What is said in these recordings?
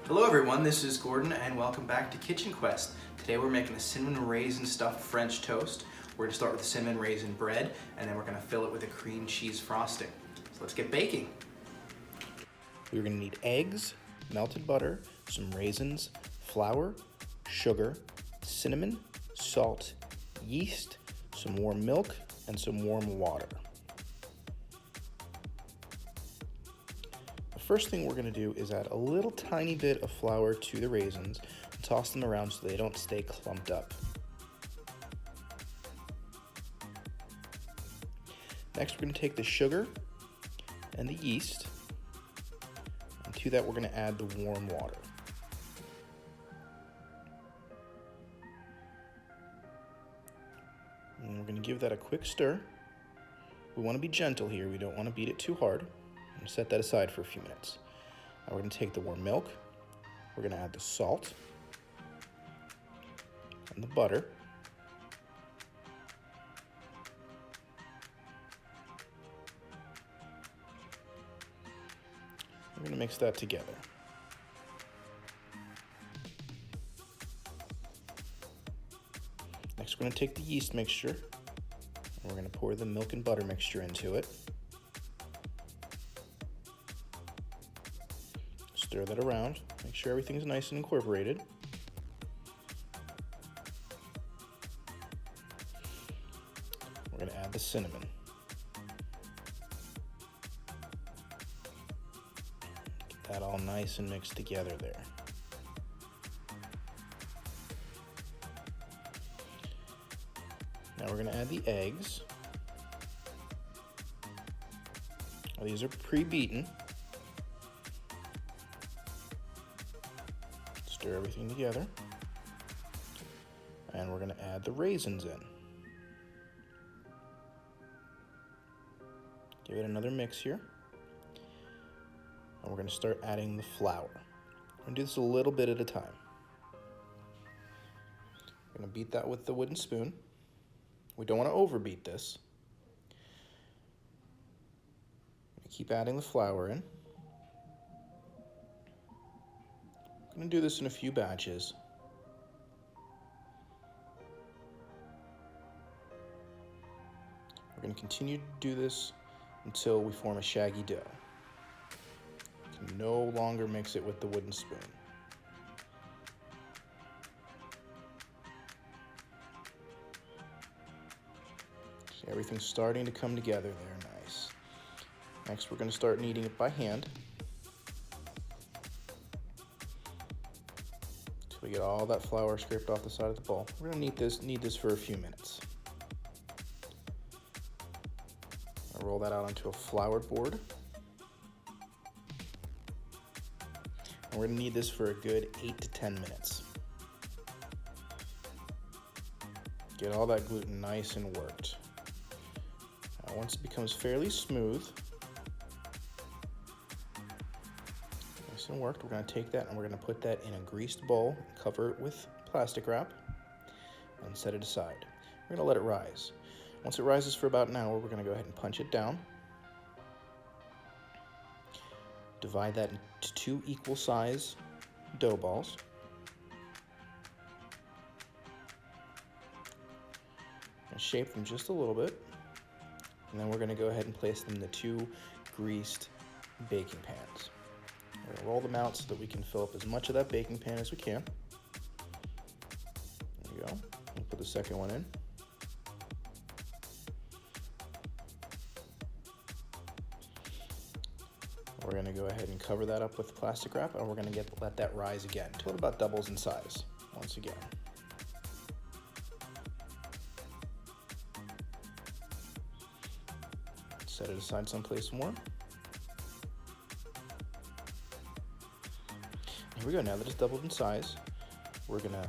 Hello everyone, this is Gordon and welcome back to Kitchen Quest. Today we're making a cinnamon raisin stuffed French toast. We're going to start with the cinnamon raisin bread and then we're going to fill it with a cream cheese frosting. So let's get baking. We're going to need eggs, melted butter, some raisins, flour, sugar, cinnamon, salt, yeast, some warm milk, and some warm water. The first thing we're going to do is add a little tiny bit of flour to the raisins and toss them around so they don't stay clumped up. Next, we're going to take the sugar and the yeast, and to that we're going to add the warm water. And we're going to give that a quick stir. We want to be gentle here, we don't want to beat it too hard. And set that aside for a few minutes. Now we're going to take the warm milk, we're going to add the salt and the butter. We're going to mix that together. Next, we're going to take the yeast mixture and we're going to pour the milk and butter mixture into it. Stir that around, make sure everything's nice and incorporated. We're going to add the cinnamon. Get that all nice and mixed together there. Now we're going to add the eggs. Now these are pre-beaten. Stir everything together. And we're going to add the raisins in. Give it another mix here. And we're going to start adding the flour. We're going to do this a little bit at a time. We're going to beat that with the wooden spoon. We don't want to overbeat this. Keep adding the flour in. I'm going to do this in a few batches. We're going to continue to do this until we form a shaggy dough. You can no longer mix it with the wooden spoon. See, everything's starting to come together there, nice. Next, we're going to start kneading it by hand. Until we get all that flour scraped off the side of the bowl. We're going to knead this for a few minutes. I'll roll that out onto a floured board. And we're going to knead this for a good 8 to 10 minutes. Get all that gluten nice and worked. Now, once it becomes fairly smooth, nice and worked, we're going to take that and we're going to put that in a greased bowl, cover it with plastic wrap, and set it aside. We're going to let it rise. Once it rises for about an hour, we're going to go ahead and punch it down. Divide that into 2 equal size dough balls. And shape them just a little bit. And then we're going to go ahead and place them in the 2 greased baking pans. We're going to roll them out so that we can fill up as much of that baking pan as we can. There we go. We'll put the second one in. We're going to go ahead and cover that up with plastic wrap, and we're going to let that rise again until it about doubles in size once again. Set it aside someplace warm. Here we go. Now that it's doubled in size, we're going to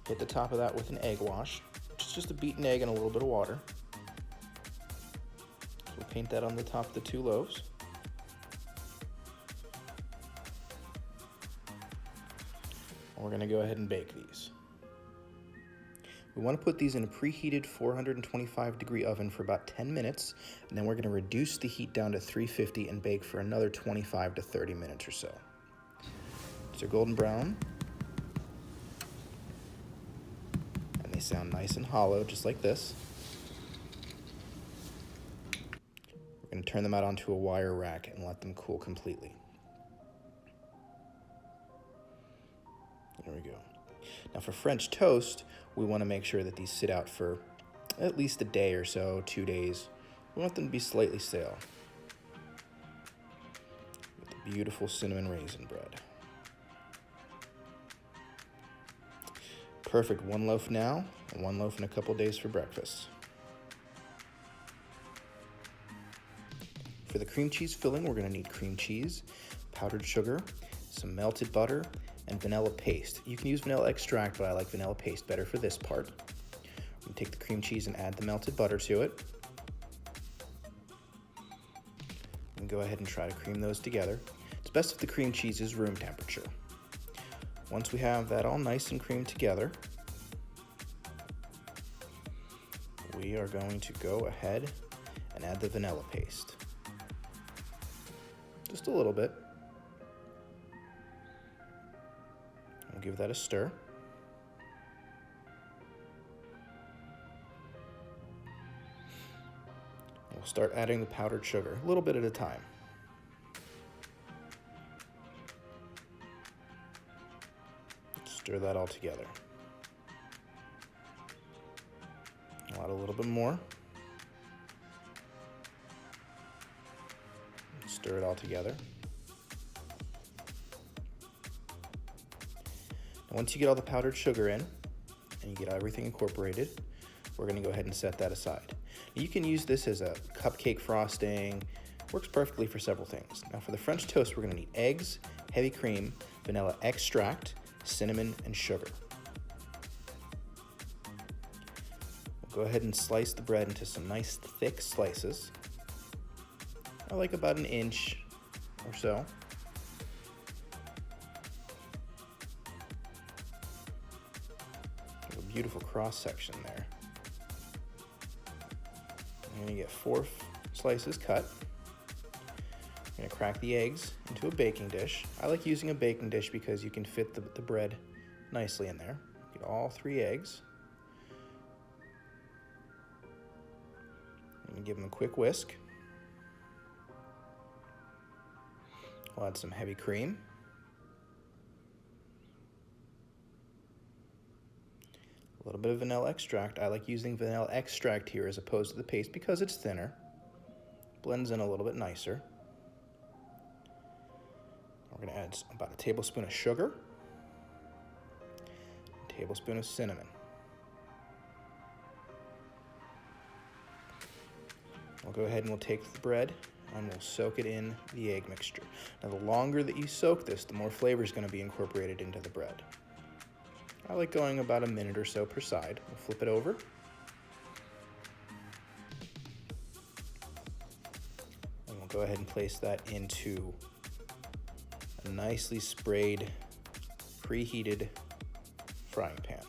hit the top of that with an egg wash, which is just a beaten egg and a little bit of water. So we'll paint that on the top of the 2 loaves. We're going to go ahead and bake these. We want to put these in a preheated 425-degree oven for about 10 minutes, and then we're going to reduce the heat down to 350 and bake for another 25 to 30 minutes or so. They're golden brown. And they sound nice and hollow, just like this. We're going to turn them out onto a wire rack and let them cool completely. There we go. Now for French toast, we want to make sure that these sit out for at least a day or so, 2 days. We want them to be slightly stale. With the beautiful cinnamon raisin bread. Perfect, 1 loaf now and 1 loaf in a couple days for breakfast. For the cream cheese filling, we're going to need cream cheese, powdered sugar, some melted butter, and vanilla paste. You can use vanilla extract, but I like vanilla paste better for this part. I'm going to take the cream cheese and add the melted butter to it. And go ahead and try to cream those together. It's best if the cream cheese is room temperature. Once we have that all nice and creamed together, we are going to go ahead and add the vanilla paste. Just a little bit. We'll give that a stir. We'll start adding the powdered sugar, a little bit at a time. Stir that all together. I'll add a little bit more. Stir it all together. Now, once you get all the powdered sugar in and you get everything incorporated, we're going to go ahead and set that aside. You can use this as a cupcake frosting. Works perfectly for several things. Now for the French toast, we're going to need eggs, heavy cream, vanilla extract, cinnamon, and sugar. We'll go ahead and slice the bread into some nice thick slices. I like about 1 inch or so. Give a beautiful cross section there. I'm going to get 4 slices cut. I'm going to crack the eggs into a baking dish. I like using a baking dish because you can fit the bread nicely in there. Get all 3 eggs. I'm going to give them a quick whisk. I'll add some heavy cream. A little bit of vanilla extract. I like using vanilla extract here as opposed to the paste because it's thinner. Blends in a little bit nicer. We're going to add about a tablespoon of sugar, a tablespoon of cinnamon. We'll go ahead and we'll take the bread and we'll soak it in the egg mixture. Now the longer that you soak this, the more flavor is going to be incorporated into the bread. I like going about 1 minute or so per side. We'll flip it over. And we'll go ahead and place that into a nicely sprayed, preheated frying pan.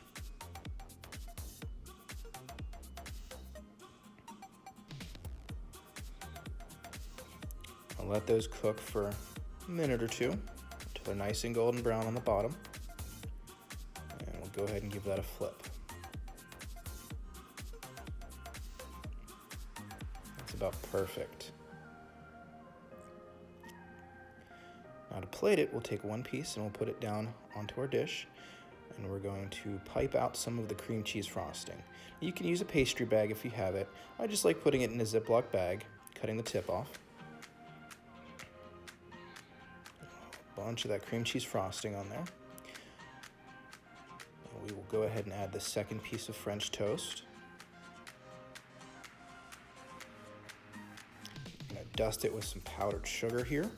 I'll let those cook for a minute or two until they're nice and golden brown on the bottom. And we'll go ahead and give that a flip. That's about perfect. Now to plate it, we'll take 1 piece and we'll put it down onto our dish. And we're going to pipe out some of the cream cheese frosting. You can use a pastry bag if you have it. I just like putting it in a Ziploc bag, cutting the tip off. A bunch of that cream cheese frosting on there. And we will go ahead and add the second piece of French toast. I'm going to dust it with some powdered sugar here.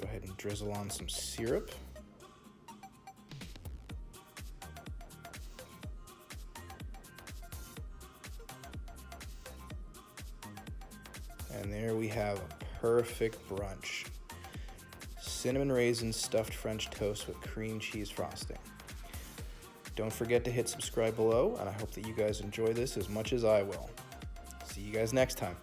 Go ahead and drizzle on some syrup. And there we have a perfect brunch. Cinnamon raisin stuffed French toast with cream cheese frosting. Don't forget to hit subscribe below, and I hope that you guys enjoy this as much as I will. See you guys next time.